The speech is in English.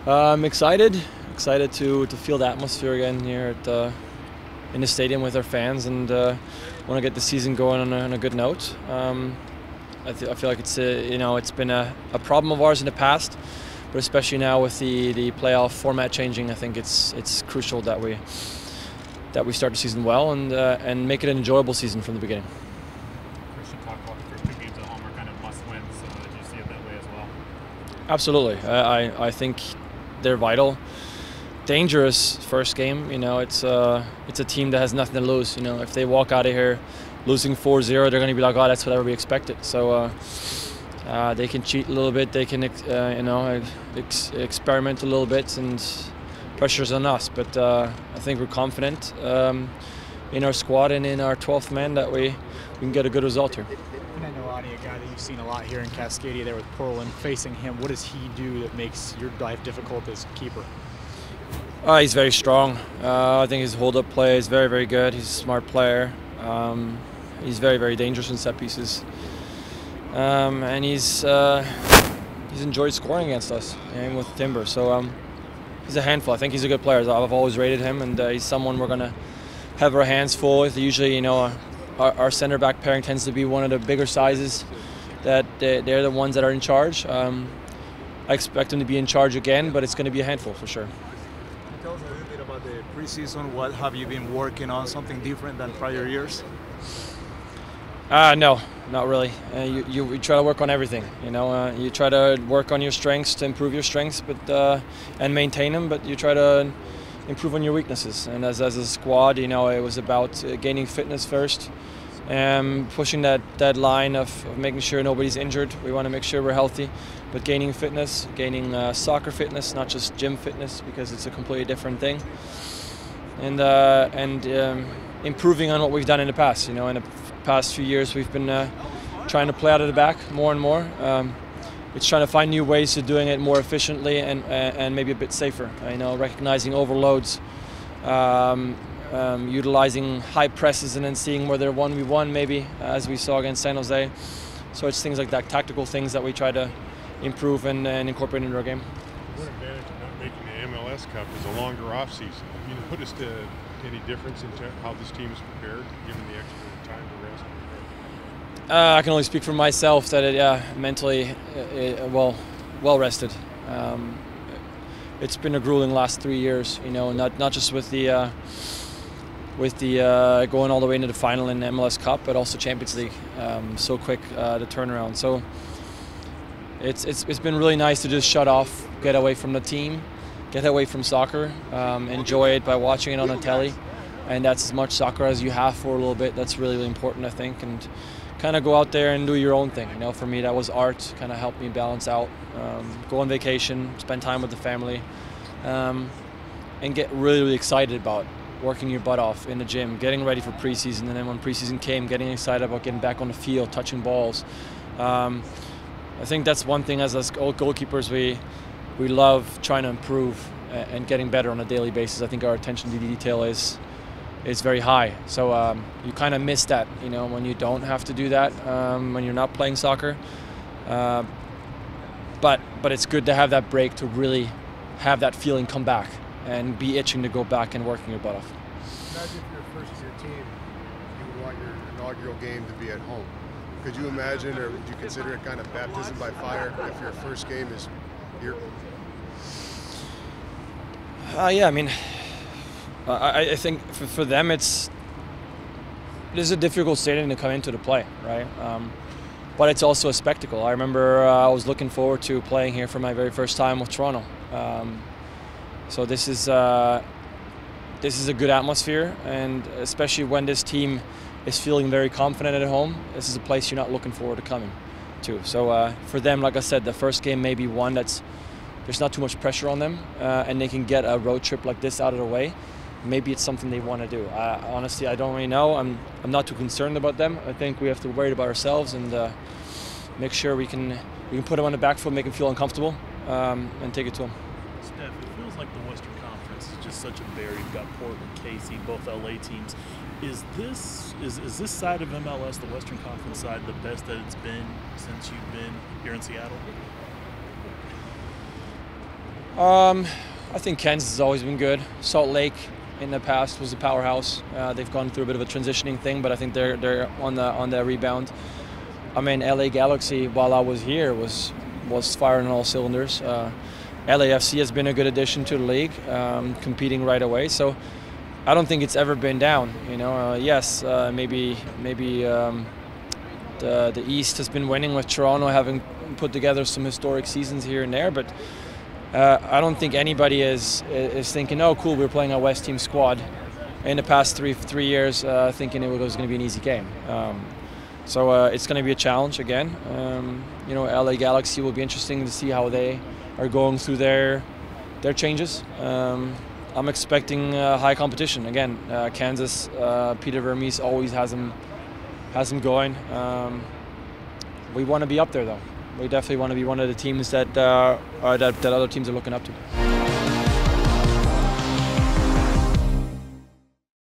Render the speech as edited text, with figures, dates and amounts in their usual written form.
I'm excited to feel the atmosphere again here at in the stadium with our fans, and want to get the season going on a good note. I feel like it's it's been a problem of ours in the past, but especially now with the playoff format changing, I think it's crucial that we start the season well and make it an enjoyable season from the beginning. Christian talked about the first two games at home are kind of must-wins. Do you see it that way as well? Absolutely. I think they're vital. Dangerous first game. It's a team that has nothing to lose. If they walk out of here losing 4-0, they're going to be like, oh, that's whatever we expected. So they can cheat a little bit. They can experiment a little bit, and pressure's on us. But I think we're confident in our squad and in our 12th man that we can get a good result here. And I know Adi, a guy that you've seen a lot here in Cascadia there with Portland, facing him, what does he do that makes your life difficult as keeper? He's very strong. I think his hold-up play is very, very good. He's a smart player. He's very, very dangerous in set pieces. And he's enjoyed scoring against us and with Timber. So he's a handful. I think he's a good player. I've always rated him, and he's someone we're going to have our hands full with. Usually, our center back pairing tends to be one of the bigger sizes. That they're the ones that are in charge. I expect them to be in charge again, but it's going to be a handful for sure. Tell us a little bit about the preseason. What have you been working on? Something different than prior years? No, not really. You try to work on everything. You try to work on your strengths to improve your strengths, but and maintain them. But you try to improve on your weaknesses. And as a squad, it was about gaining fitness first, and pushing that line of making sure nobody's injured. We want to make sure we're healthy, but gaining fitness, gaining soccer fitness, not just gym fitness, because it's a completely different thing. And improving on what we've done in the past. In the past few years, we've been trying to play out of the back more and more. It's trying to find new ways to doing it more efficiently and maybe a bit safer. Recognizing overloads, utilizing high presses, and then seeing where they're 1v1 maybe, as we saw against San Jose. So it's things like that, tactical things that we try to improve and incorporate into our game. One advantage of not making the MLS Cup is a longer off season. Have you noticed any difference in how this team is prepared, given the extra time to rest? I can only speak for myself that mentally well rested. It's been a grueling last 3 years. Not just with the going all the way into the final in the MLS Cup, but also Champions League. So quick the turnaround. So it's been really nice to just shut off, get away from the team, get away from soccer, enjoy it by watching it on the telly, and that's as much soccer as you have for a little bit. That's really, really important, I think, and kind of go out there and do your own thing. For me, that was art. Kind of helped me balance out, go on vacation, spend time with the family, and get really, really excited about working your butt off in the gym, getting ready for preseason, and then when preseason came, getting excited about getting back on the field, touching balls. I think that's one thing as goalkeepers we love trying to improve and getting better on a daily basis. I think our attention to detail is very high. So you kind of miss that, when you don't have to do that, when you're not playing soccer. But it's good to have that break to really have that feeling come back and be itching to go back and working your butt off. Imagine if you're first as your team, you would want your inaugural game to be at home. Could you imagine, or would you consider it kind of baptism by fire if your first game is here? Yeah, I think for them it is a difficult stadium to come into to play, right? But it's also a spectacle. I remember I was looking forward to playing here for my very first time with Toronto. So this is a good atmosphere, and especially when this team is feeling very confident at home, this is a place you're not looking forward to coming to. So for them, like I said, the first game may be one there's not too much pressure on them, and they can get a road trip like this out of the way. Maybe it's something they want to do. Honestly, I don't really know. I'm not too concerned about them. I think we have to worry about ourselves and make sure we can put them on the back foot, make them feel uncomfortable, and take it to them. Steph, it feels like the Western Conference is just such a barrier. You've got Portland, KC, both LA teams. Is this side of MLS, the Western Conference side, the best that it's been since you've been here in Seattle? I think Kansas has always been good. Salt Lake in the past was a powerhouse. They've gone through a bit of a transitioning thing, but I think they're on the rebound. I mean, LA Galaxy, while I was here, was firing on all cylinders. LAFC has been a good addition to the league, competing right away. So I don't think it's ever been down. You know, yes, maybe the East has been winning with Toronto having put together some historic seasons here and there, but I don't think anybody is thinking, oh, cool, we're playing a West team squad in the past three years, thinking it was going to be an easy game. So it's going to be a challenge again. You know, LA Galaxy will be interesting to see how they are going through their changes. I'm expecting high competition again. Kansas, Peter Vermes always has them going. We want to be up there, though. We definitely want to be one of the teams that other teams are looking up to.